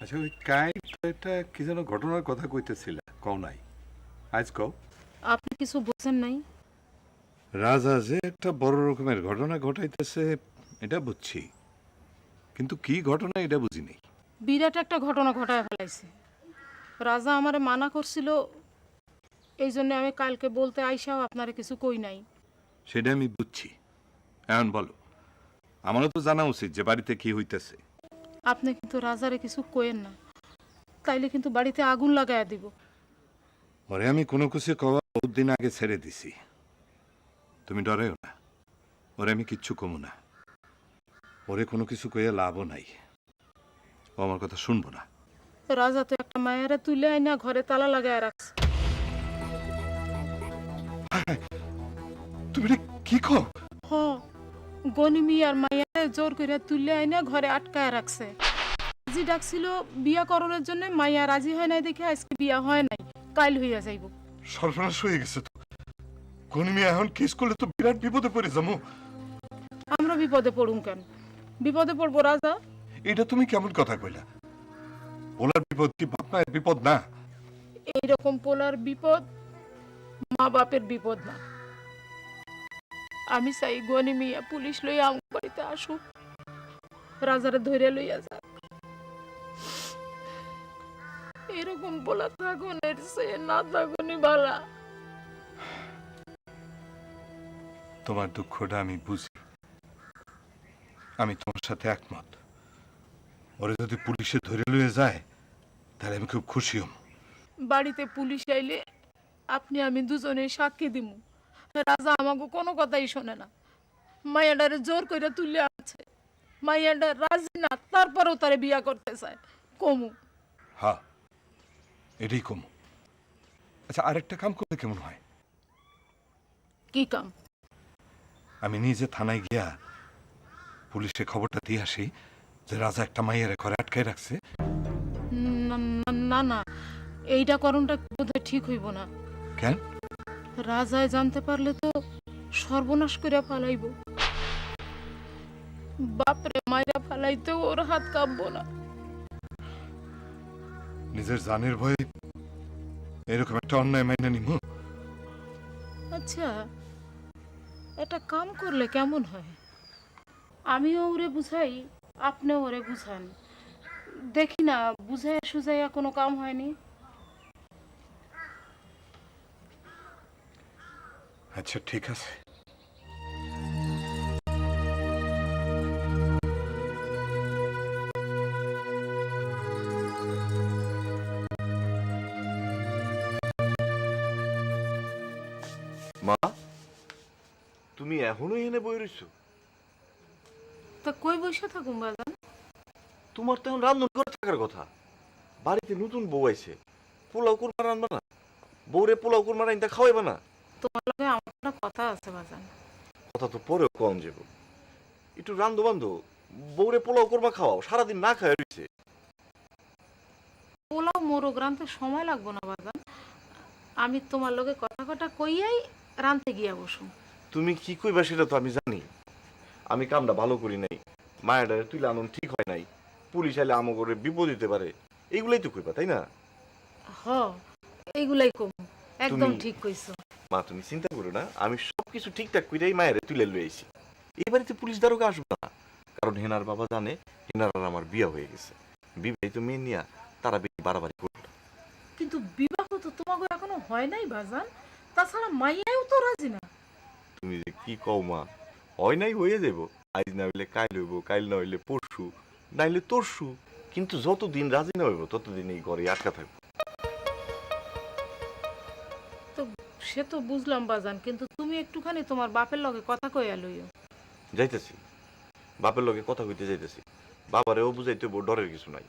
আচ্ছা, ওই কাইটা কি যেন ঘটনার কথা কইতেছিল, কও নাই? আজ কও। আপনি কিছু বোঝেন নাই? রাজা যে একটা বড় রকমের ঘটনা ঘটাইতেছে এটা বুঝছি, কিন্তু কি ঘটনা এটা বুঝিনি। বিরাট একটা ঘটনা ঘটায় ফেলাইছে। রাজা আমারে মানা করছিল, এই জন্য আমি কালকে বলতে আইসাও আপনারে কিছু কই নাই। সেটা আমি বুঝছি। এখন বলো, আমারও তো জানা উচিত যে বাড়িতে কি হইতেছে। আপনি কিন্তু রাজারে কিছু কইেন না, তাইলে কিন্তু বাড়িতে আগুন লাগাইয়া দিব। ওরে আমি কোনো কিছু কওয়া বহুত দিন আগে ছেড়ে দিছি, তুমি ডরেও না। ওরে আমি কিচ্ছু কমু না, ওরে কোনো কিছু কইয়া লাভও নাই, ও আমার কথা শুনবো না। রাজা তো একটা মায়েরা তুলে আইনা ঘরে তালা লাগায় রাখছে। তুমি এটা কি কও? হ, গনিমি আর মাইয়ারে জোর করে তুলে আইনা ঘরে আটকায় রাখছে। জি ডাকছিল বিয়া করণের জন্য, মাইয়া রাজি হয় নাই দেখে আজকে বিয়া হয় নাই, কাইল হইয়া যাইব। সর্বনাশ হয়ে গেছে তো। গনিমি এখন কেস করলে তো বিরাট বিপদে পড়ে যাবো। আমরা বিপদে পড়ুম কেন? বিপদে পড়বো রাজা? এটা তুমি কেমন কথা কইলা? ওলার বিপদ কি বাপ মায়ের বিপদ না? এইরকম পোলার বিপদ মা বাপের বিপদ না। আমি চাই গনি মিয়া পুলিশ লইয়া আমার বাড়িতে আসুক, রাজারে ধরে লইয়া যাক। এরকম পোলা থাকুনের সে না থাকুনি বালা। তোমার দুঃখটা আমি বুঝি, আমি তোমার সাথে একমত। ওরে যদি পুলিশে ধরে লয়ে যায় তাহলে আমি খুব খুশি হম। বাড়িতে পুলিশ আইলে আপনি আমি দুজনে সাক্ষী দিমু। রাজা আমাকে কোনো কথাই শোনে না, মাইয়াডারে জোর করে তুলে আছে। মাইয়াডা রাজি না, তারপরেও তারে বিয়া করতে চায়। কমু? হ্যাঁ, এটাই কম। আচ্ছা, আরেকটা কাম করলে কেমন হয়? কি কাম? আমি নিজে থানায় গিয়া পুলিশে খবরটা দিয়ে আসি যে রাজা একটা মাইয়ের ঘরে আটকায় রাখছে। না না না, এইটা করণটা বোধহয় ঠিক হইব না। কেন? রাজায় জানতে পারলে তো সর্বনাশ করে ফালাইব। বাপরে মায়েরা ফালাইতেও ওর হাত কাঁপবো না। নিজের জানের ভয়ে এরকম একটা অন্যায় মাইনে নিব? আচ্ছা, এটা কাম করলে কেমন হয়? আমিও ওরে বুঝাই, আপনিও ওরে বুঝান। দেখি না বুঝাইয়া সুঝাইয়া কোনো কাম হয়নি। আচ্ছা, ঠিক আছে। মা, তুমি এখনো এনে বই রইছো? তা কই বসে থাকুম বাজান? তোমার তো এখন রান্না করে থাকার কথা। বাড়িতে নতুন বউ আইছে, পোলাও কুরমা রান্না না? বউরে পোলাও কুরমা রান্না খাওয়াইবা না? তোমার লগে আমার একটা কথা আছে বাজান। কথা তো পরেও কম যাব। একটু রান্ধো বান্ধো, বউরে পোলাও কুরমা খাওয়াও, সারাদিন না খাওয়া রইছে। পোলাও মোরগ রানতে সময় লাগবো না বাজান। আমি তোমার লগে কথা কথা কইয়াই রানতে গিয়া বসুম। তুমি কি কইবা সেটা তো আমি জানি। আমি কামটা ভালো করি নাই, মায়ের তুই আনন্দ ঠিক হয় নাই, পুলিশ আইলে আমো করে বিপদ দিতে পারে, এইগুলাই তো কইবা, তাই না? হ, এইগুলাই কম। একদম তুমি- ঠিক কইছো। মা, তুমি চিন্তা করো না, আমি সবকিছু ঠিকঠাক কইরাই মায়ের তুলে লই আইছি। এই বাড়িতে পুলিশ দারোগা আসবে না, কারণ হেনার বাবা জানে হেনার আর আমার বিয়া হয়ে গেছে। বিবাহিত মেয়ে নিয়া তারা বেশি বাড়াবাড়ি করবে না। কিন্তু বিবাহ তো তোমাকে এখনো হয় নাই বাজান। তাছাড়া মাইয়াও তো রাজি না। তুমি যে কি কও মা, হয় নাই হয়ে যাব। আজ না হইলে কাইল হইব, কাইল না হইলে পরশু, নাইলে তরশু। কিন্তু যতদিন রাজি না হইব ততদিন এই ঘরে আটকা থাকবো। তো সে তো বুঝলাম বাজান, কিন্তু তুমি একটুখানি তোমার বাপের লগে কথা কইয়া লইও। যাইতেছি, বাপের লগে কথা কইতে যাইতেছি। বাবারেও বুঝাইতে হইব ডরের কিছু নাই।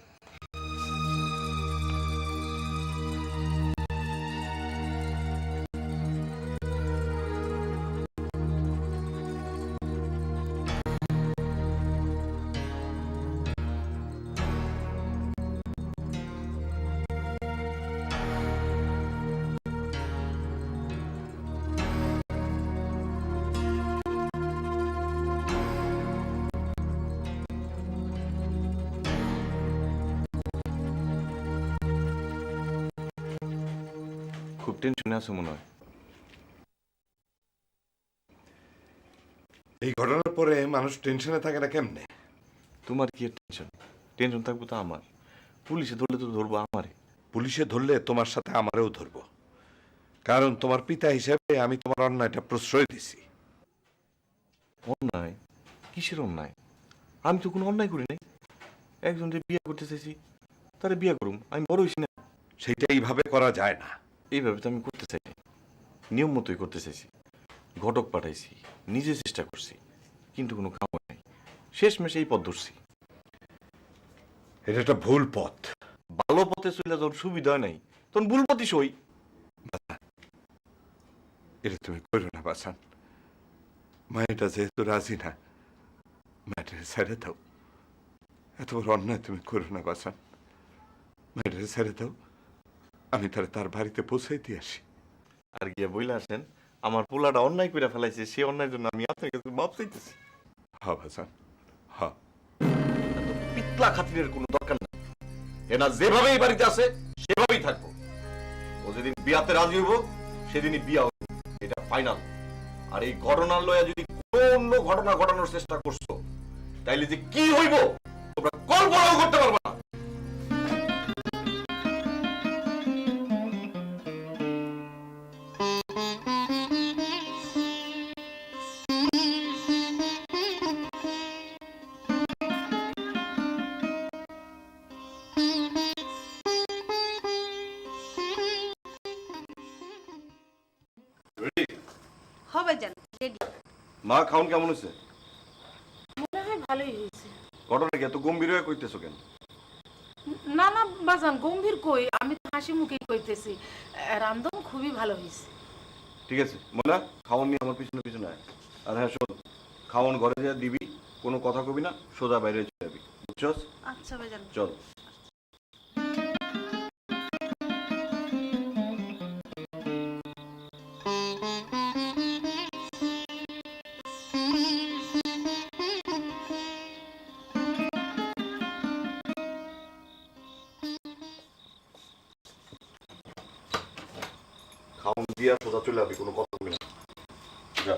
খুব টেনশনে আছো মনে হয়। এই ঘটনার পরে মানুষ টেনশনে থাকে না কেমনে? তোমার কি টেনশন? টেনশন থাকবো তো আমার। পুলিশে ধরলে তো ধরবো আমারে। পুলিশে ধরলে তোমার সাথে আমারেও ধরবো, কারণ তোমার পিতা হিসেবে আমি তোমার অন্যায়টা প্রশ্রয় দিছি। অন্যায়? কিসের অন্যায়? আমি তো কোনো অন্যায় করি নাই। একজন যে বিয়ে করতে চাইছি তারে বিয়ে করুম, আমি বড় হইছি না? সেইটা এইভাবে করা যায় না। এইভাবে তো আমি করতে চাই নাই। নিয়ম মতোই করতে চাইছি। ঘটক পাঠাইছি, নিজে চেষ্টা করছি, কিন্তু কোনো কাম হয় নাই। শেষমেশ এই পথ ধরছি। এটা একটা ভুল পথ। ভালো পথে চলে যখন সুবিধা হয় নাই তখন ভুল পথই সই। এটা তুমি করো না বাসান। মায়েটা যেহেতু রাজি না, মায়েটারে ছেড়ে দাও। এত বড় অন্যায় তুমি করো না বাসান। মায়েটারে ছেড়ে দাও, আমি তার বাড়িতে পৌঁছাই দিয়ে আসি। আর গিয়া বইলে আসেন আমার পোলাটা অন্যায় করে ফেলাইছে, সে অন্যায়ের জন্য আমি আপনার কাছে মাপ চাইতেছি। হ বাসান, হ। এত পিতলা খাতিরের কোনো দরকার নাই। এনা যেভাবে এই বাড়িতে আছে সেভাবেই থাকবো। ও যেদিন বিয়াতে রাজি হইব সেদিনই বিয়া হইব, এটা ফাইনাল। আর এই ঘটনার লয়া যদি কোনো অন্য ঘটনা ঘটানোর চেষ্টা করছো তাইলে যে কি হইব তোমরা কল্পনাও করতে পারবে না। হবে জান রেডি। মা খাউন কেমন হয়েছে? মনে হয় ভালোই হয়েছে। ঘটনা কি এত গম্ভীর হয়ে কইতেছো কেন? না না বাজান, গম্ভীর কই, আমি তো হাসি মুখেই কইতেছি। রান্ধন খুবই ভালো হয়েছে। ঠিক আছে মোনা, খাওয়ান নিয়ে আমার পিছনে পিছনে আয়। আর হ্যাঁ শোন, খাওয়ান ঘরে যা দিবি, কোনো কথা কবি না, সোজা বাইরে চলে যাবি, বুঝছস? আচ্ছা ভাইজান। চল। খাওয়ান দিয়া সোজা চলে যাবি, কোনো কথা কবি না, যা।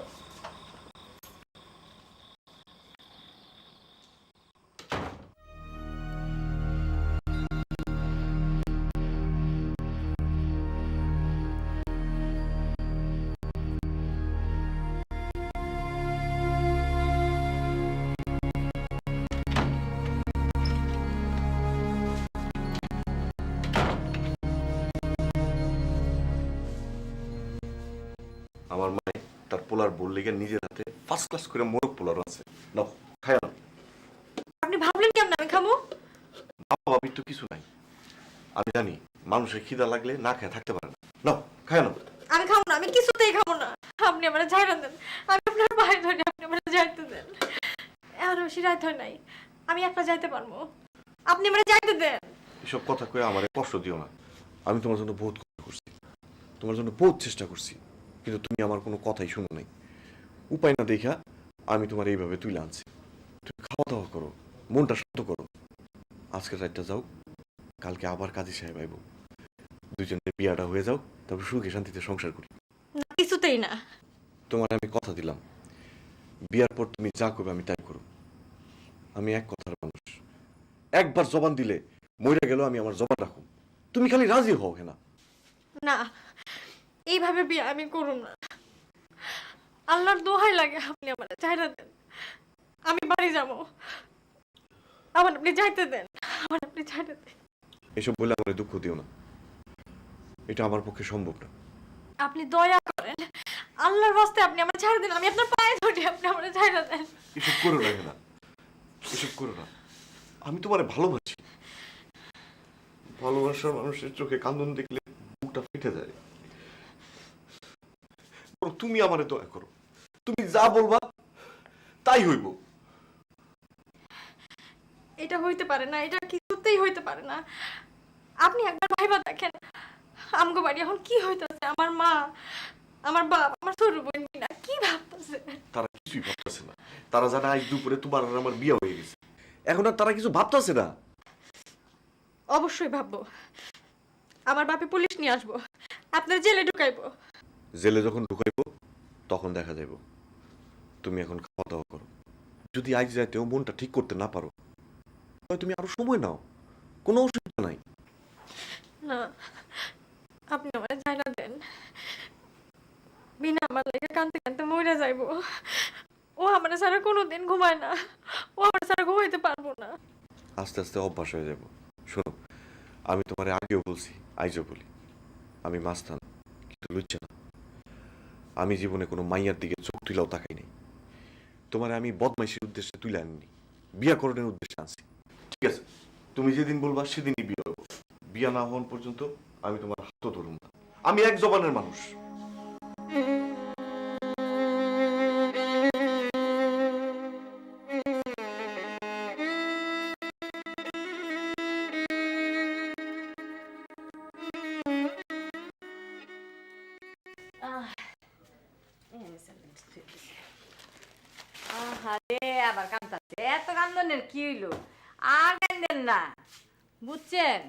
আমার মায়ে তার পোলার বল লেগে নিজের হাতে ফার্স্ট ক্লাস করে মোরগ পোলার আছে, নাও খায় না। আপনি ভাবলেন কেমন আমি খাবো? বাবা ভাবির তো কিছু নাই, আমি জানি মানুষের খিদা লাগলে না খেয়ে থাকতে পারে না, নাও খায় না। আমি খাবো না, আমি কিছুতেই খাবো না। আপনি আমার যাইতে দেন, আমি আপনার ভাই ধরে, আপনি আমার যাইতে দেন। আর বেশি রাত হয় নাই, আমি একটা যাইতে পারবো, আপনি আমার যাইতে দেন। এসব কথা কয়ে আমার কষ্ট দিও না। আমি তোমার জন্য বহুত কষ্ট করছি, তোমার জন্য বহুত চেষ্টা করছি, কিন্তু তুমি আমার কোনো কথাই শুনো নাই। উপায় না দেখা আমি তোমার এইভাবে তুলে আনছি। তুমি খাওয়া দাওয়া করো, মনটা শান্ত করো। আজকের রাতটা যাও, কালকে আবার কাজী সাহেব আইব, দুজনের বিয়াটা হয়ে যাও, তারপর সুখে শান্তিতে সংসার করি। না, কিছুতেই না। তোমার আমি কথা দিলাম, বিয়ার পর তুমি যা করবে আমি তাই করো। আমি এক কথার মানুষ, একবার জবান দিলে মইরা গেল আমি আমার জবান রাখো। তুমি খালি রাজি হও না। না, এইভাবে বিয়ে আমি করুম না। আল্লাহর দোহাই লাগে, আপনি আমার যাইতে দেন, আমি বাড়ি যাবো। আমার আপনি যাইতে দেন, আমার আপনি যাইতে দেন। এসব বলে আমার দুঃখ দিও না, এটা আমার পক্ষে সম্ভব না। আপনি দয়া করেন, আল্লাহর রাস্তায় আপনি আমার ছাড় দেন, আমি আপনার পায়ে ধরি, আপনি আমার ছাড়া দেন। এসব করো না, এসব করো না। আমি তোমারে ভালোবাসি। ভালোবাসার মানুষের চোখে কান্দন দেখলে বুকটা ফেটে যায়। তুমি আমারে দয়া করো, তুমি যা বলবা তাই হইব। এটা হইতে পারে না, এটা কিছুতেই হইতে পারে না। আপনি একবার ভাইবা দেখেন, আমগো বাড়ি এখন কি হইতাছে। আমার মা, আমার বাপ, আমার ছোট বোন মিনা কি ভাবতেছে। তারা কিছুই ভাবতেছে না। তারা জানে আজ দুপুরে তোমার আর আমার বিয়ে হয়ে গেছে, এখন আর তারা কিছু ভাবতেছে না। অবশ্যই ভাববো। আমার বাপে পুলিশ নিয়ে আসবো, আপনার জেলে ঢুকাইবো। জেলে যখন ঢুকাইবো তখন দেখা যাইব। তুমি এখন খাওয়া দাওয়া করো। যদি আজ যাইতেও মনটা ঠিক করতে না পারো তাহলে তুমি আরো সময় নাও, কোনো অসুবিধা নাই। না, আপনি আমার জায়গা দেন। বিনা আমার লেগে কানতে কানতে মরে যাইব। ও আমার ছাড়া কোনোদিন ঘুমায় না, ও আমার ছাড়া ঘুমাইতে পারবো না। আস্তে আস্তে অভ্যাস হয়ে যাব। শোনো, আমি তোমারে আগেও বলছি, আইজও বলি, আমি মাস্তান কিন্তু লুচ্ছা না। আমি জীবনে কোনো মাইয়ার দিকে চোখ তুলাও তাকাই নাই। তোমারে আমি বদমাইশির উদ্দেশ্যে তুলে আনিনি, বিয়া করণের উদ্দেশ্যে আনছি। ঠিক আছে, তুমি যেদিন বলবা সেদিনই বিয়ে হবো। বিয়া না হওয়ার পর্যন্ত আমি তোমার হাতও ধরুম না। আমি এক জবানের মানুষ। আহারে আবার কান্দাচ্ছে, এত কান্দনের কি হইলো? আর কান্দেন না, বুঝছেন?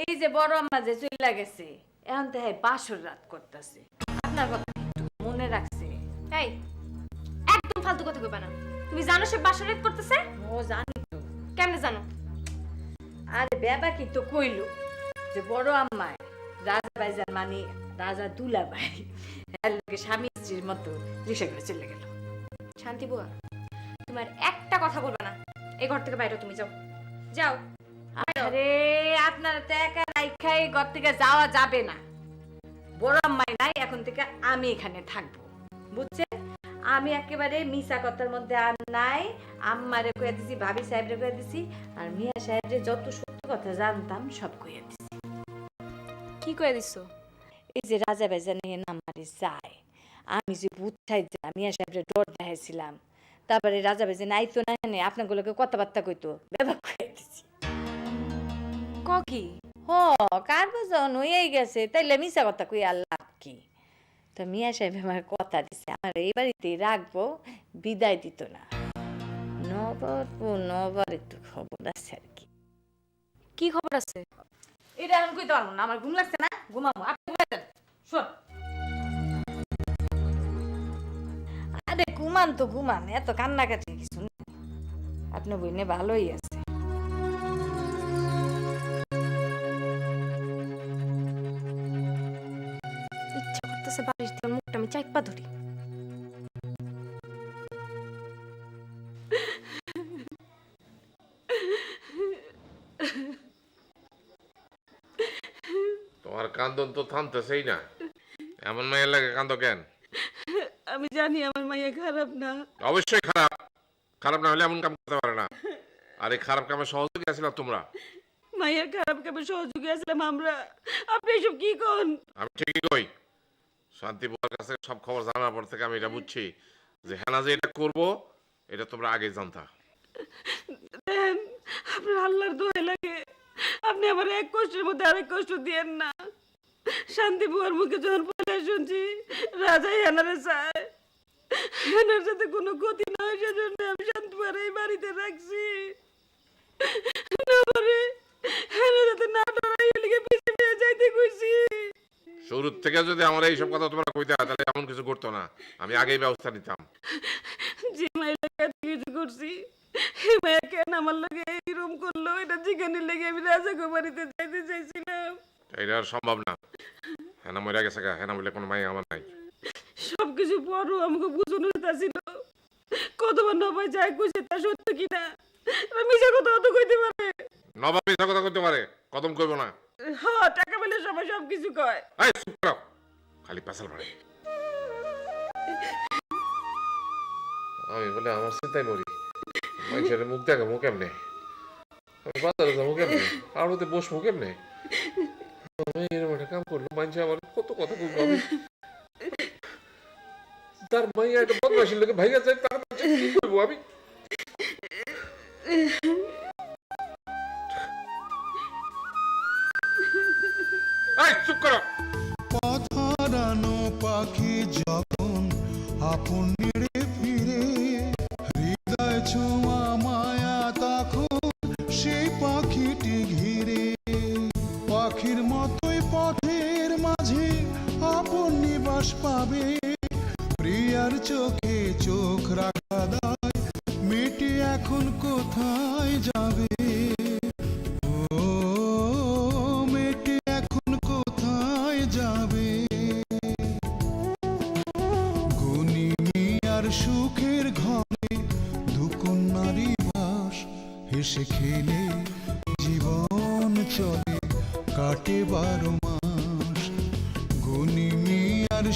এই যে বড় আম্মা যে চলে গেছে, এখন তো হ্যাঁ বাসর রাত করতেছে। আপনার কথা একটু মনে রাখছে। এই, একদম ফালতু কথা কইবা না। তুমি জানো সে বাসরাত করতেছে? ও জানি তো। কেমনে জানো? আরে বেবা কি তো কইলো যে বড় আম্মায় রাজা ভাইজান মানে রাজা দুলা ভাই এর লোকে স্বামী স্ত্রীর মতো রিক্সা করে চলে গেল। শান্তি বুয়া, তোমার একটা কথা বলবা না। এই ঘর থেকে বাইরে তুমি যাও, যাও। আরে আপনারা তো একা রাইখাই ঘর থেকে যাওয়া যাবে না। বড় আম্মাই নাই, এখন থেকে আমি এখানে থাকবো, বুঝছেন? আমি একেবারে মিশা কথার মধ্যে আর নাই। আম্মারে কয়ে দিছি, ভাবি সাহেবরে কয়ে দিছি, আর মিয়া সাহেবরে যত সত্য কথা জানতাম সব কয়ে দিছি। কি কয়ে দিছো? এই যে রাজা বেজা নিয়ে আমারে যায়, আমি যে বুঝাই যে মিয়া সাহেবরে ডর দেখাইছিলাম, তারপরে রাজা বেজা নাই তো না জানে আপনাগুলোকে কথাবার্তা কইতো, ব্যবহার করে দিছি। ক কি? হ, কার বাজন হয়েই গেছে, তাইলে মিশা কথা কই আর লাভ কি? তো মিয়া সাহেব আমার কথা দিছে, আমার এই বাড়িতেই রাখবো, বিদায় দিত না। নবার একটু খবর আছে আর কি। কি খবর আছে? এটা এখন কইতে পারবো না, আমার ঘুম লাগছে না, ঘুমাবো। আপনি ঘুমাই যান, শোন। আরে ঘুমান তো ঘুমান, এত কান্নাকাটি কিছু নেই। আপনার বইনে ভালোই আছে। ইচ্ছা করতেছে বাড়ির থেকে মুখটা আমি চাইপা ধরি। তোমার কান্দন তো থামতেছেই না, এমন মায়ের লাগে কান্দ কেন? আমি জানি আমার মাইয়া খারাপ না। অবশ্যই খারাপ, খারাপ না হলে এমন কাম করতে পারে না। আর এই খারাপ কামে সহযোগী আছিলাম তোমরা। মাইয়ার খারাপ কামে সহযোগী আসলাম আমরা। আপনি এসব কি কোন? আমি ঠিকই কই। শান্তি বুয়ার কাছে সব খবর জানার পর থেকে আমি এটা বুঝছি যে হেনা যে এটা করবো এটা তোমরা আগে জানতা। দেন, আপনার আল্লাহর দোহাই লাগে, আপনি আমার এক কষ্টের মধ্যে আরেক কষ্ট দিয়েন না। শান্তি বুয়ার মুখে যখন পয়লা শুনছি রাজাই হেনারে চায়, হেনার যাতে কোনো ক্ষতি না হয় সেজন্য আমি শান্তি বুয়ার এই বাড়িতে রাখছি। নবরে হেনা যাতে না ডরাই লিগে পিছিয়ে পেয়ে যাইতে কইছি। শুরুর থেকে যদি আমার এইসব কথা তোমরা কইতে তাহলে এমন কিছু করতো না, আমি আগেই ব্যবস্থা নিতাম। যে মাইয়া এত কিছু করছি, এই মায়া কেন আমার লগে এরকম করলো এটা জিজ্ঞানি লেগে আমি রাজা বাড়িতে যাইতে চাইছিলাম। এটা আর সম্ভব না। হেনা মরে গেছে, হেনা বলে কোনো মাই আমার নাই। সবকিছু পরও আমাকে বুঝানোর তা ছিল, কতবার নবাই যায় কইছে তা সত্য কিনা। মিশা কথা অত কইতে পারে? নবাব মিথ্যা কথা কইতে পারে, কদম কইব না। হ্যাঁ, টাকা পেলে সবাই সবকিছু কয়। এই চুপ করো, খালি পেছাল পড়ে। আমি বলে আমার চিন্তায় মরি, মানুষের মুখ দেখাবো কেমনে, আমি বাজারে যাবো কেমনে, আড়তে বসবো কেমনে? আমি এরকম একটা কাম করলো, মানুষ আমার কত কথা বলবো। আমি তার মাইয়া একটা বদমাইশের লোকে ভাইয়া যায়, তার কি করবো আমি? এই চুপ করো। পথ হারানো পাখি যখন আপন নিড়ে ফিরে, হৃদয় ছোঁয়া মায়া তখন সেই পাখিটি ঘিরে। পাখির মতোই পথের মাঝে আশ্বাস পাবে, প্রিয়ার চোখে চোখ রাখা দায়, মেয়েটি এখন কোথায় যাবে? ও মেয়েটি এখন কোথায় যাবে? গুনি মিয়ার সুখের ঘরে দুকন্যারি বাস, হেসে খেলে জীবন চলে, কাটে 12 মাস। গুনি মিয়ার